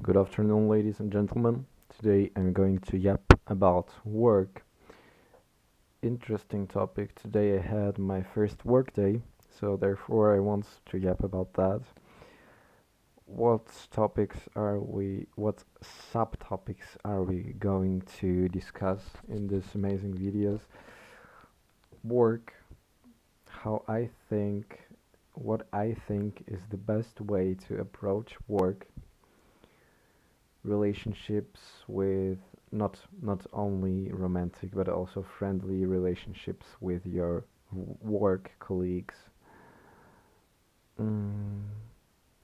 Good afternoon, ladies and gentlemen. Today I'm going to yap about work. Interesting topic. Today I had my first work day, so therefore I want to yap about that. What subtopics are we going to discuss in this amazing videos? Work, how I think, what I think is the best way to approach work, relationships with not only romantic but also friendly relationships with your work colleagues, mm,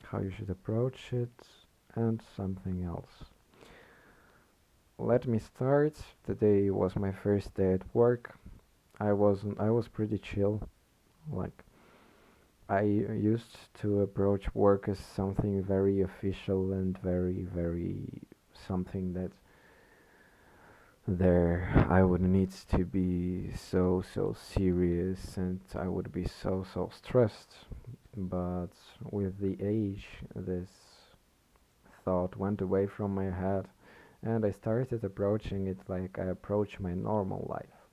how you should approach it, and something else. Let me start. Today was my first day at work. I was pretty chill. Like, I used to approach work as something very official and very something that there I would need to be so serious, and I would be so stressed. But with the age, this thought went away from my head, and I started approaching it like I approach my normal life,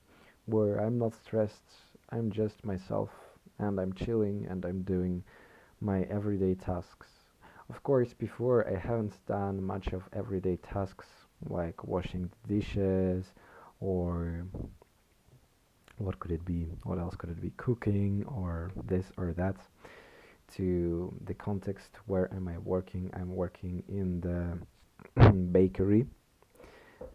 where I'm not stressed, I'm just myself, and I'm chilling and I'm doing my everyday tasks. Of course, before I haven't done much of everyday tasks like washing the dishes, or what could it be? What else could it be? Cooking or this or that. To the context, where am I working? I'm working in the bakery,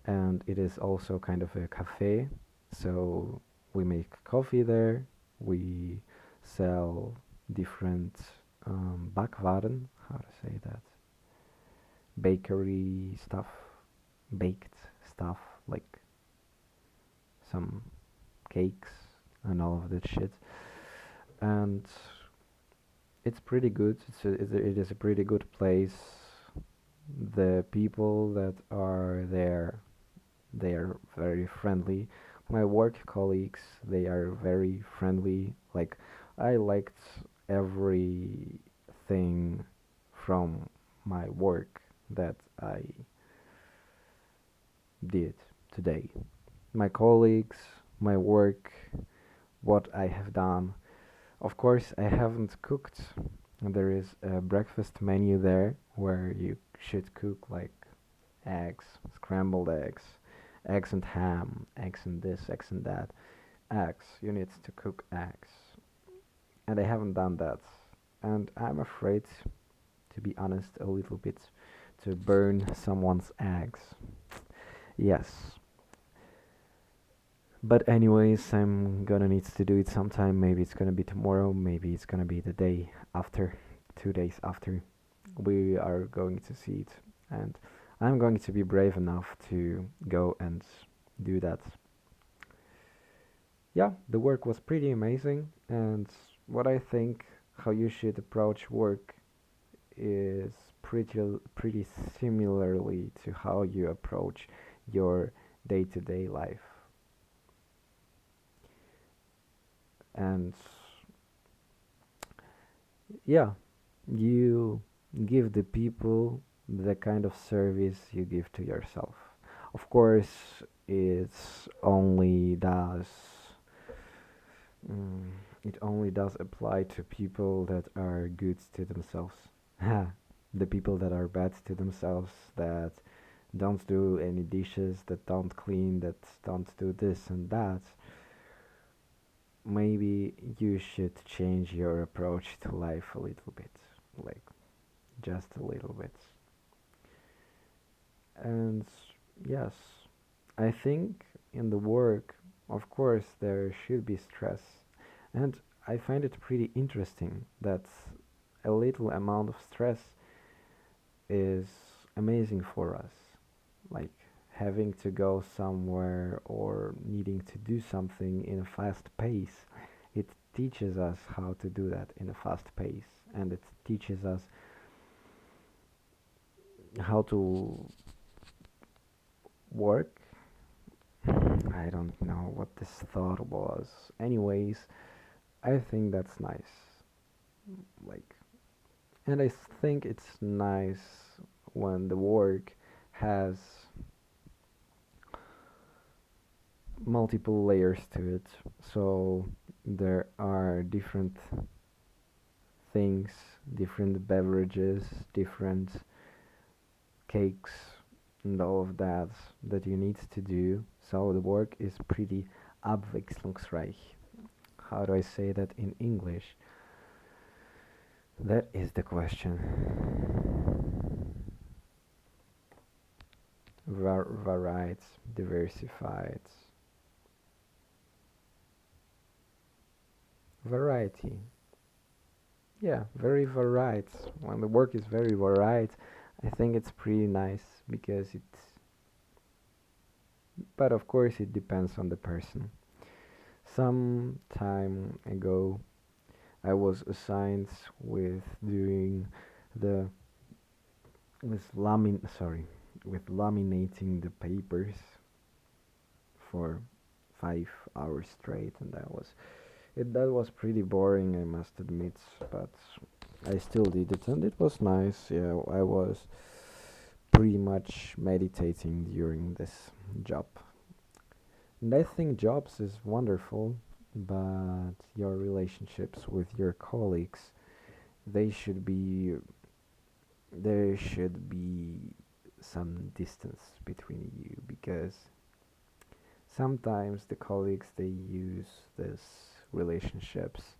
and it is also kind of a cafe. So we make coffee there. We sell different backwaren. How to say that? Bakery stuff, baked stuff like some cakes and all of that shit. And it's pretty good. It is a pretty good place. The people that are there, they are very friendly. My work colleagues, they are very friendly. Like, I liked everything from my work that I did today. My colleagues, my work, what I have done. Of course, I haven't cooked. There is a breakfast menu there where you should cook like eggs, scrambled eggs, eggs and ham, eggs and this, eggs and that. Eggs, you need to cook eggs. And I haven't done that. And I'm afraid, to be honest, a little bit to burn someone's eggs. Yes. But anyways, I'm gonna need to do it sometime. Maybe it's gonna be tomorrow, maybe it's gonna be the day after, 2 days after. We are going to see it, and I'm going to be brave enough to go and do that. Yeah, the work was pretty amazing, and what I think how you should approach work is pretty similarly to how you approach your day-to-day life. And yeah, you give the people the kind of service you give to yourself. Of course, mm, it only does apply to people that are good to themselves. The people that are bad to themselves, that don't do any dishes, that don't clean, that don't do this and that, maybe you should change your approach to life a little bit. Like, just a little bit. And yes, I think in the work, of course, there should be stress. And I find it pretty interesting that a little amount of stress is amazing for us. Like, having to go somewhere or needing to do something in a fast pace, it teaches us how to do that in a fast pace. And it teaches us how to work. I don't know what this thought was. Anyways, I think that's nice. Like, and I think it's nice when the work has multiple layers to it. So there are different things, different beverages, different cakes, and all of that that you need to do. So the work is pretty abwechslungsreich. How do I say that in English? That is the question. Varied, diversified, variety. Yeah, very varied. When the work is very varied, I think it's pretty nice because it's. But of course, it depends on the person. Some time ago, I was assigned with doing the with laminating the papers for 5 hours straight, and that was pretty boring, I must admit, but I still did it, and it was nice. Yeah, I was pretty much meditating during this job. And I think jobs is wonderful, but your relationships with your colleagues, they should be there should be some distance between you, because sometimes the colleagues, they use these relationships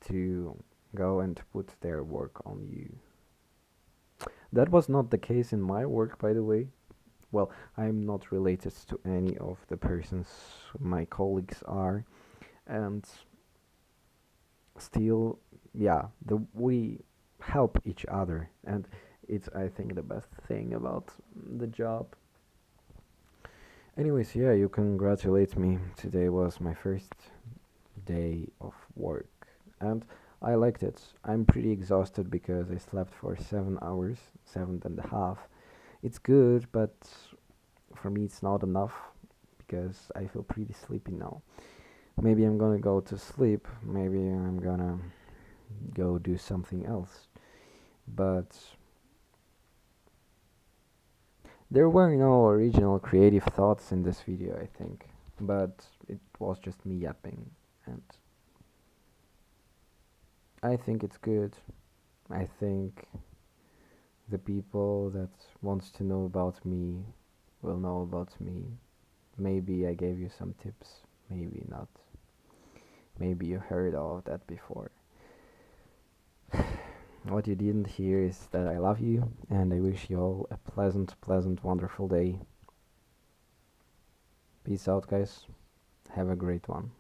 to go and put their work on you. That was not the case in my work, by the way. Well, I'm not related to any of the persons my colleagues are, and still, yeah, we help each other, and it's, I think, the best thing about the job. Anyways, yeah, you congratulate me. Today was my first day of work, and I liked it. I'm pretty exhausted because I slept for 7 hours, 7.5. It's good, but for me it's not enough because I feel pretty sleepy now. Maybe I'm gonna go to sleep, maybe I'm gonna go do something else. But there were no original creative thoughts in this video, I think. But it was just me yapping, and I think it's good. I think the people that wants to know about me will know about me. Maybe I gave you some tips, maybe not. Maybe you heard all of that before. What you didn't hear is that I love you, and I wish you all a pleasant, wonderful day. Peace out, guys. Have a great one.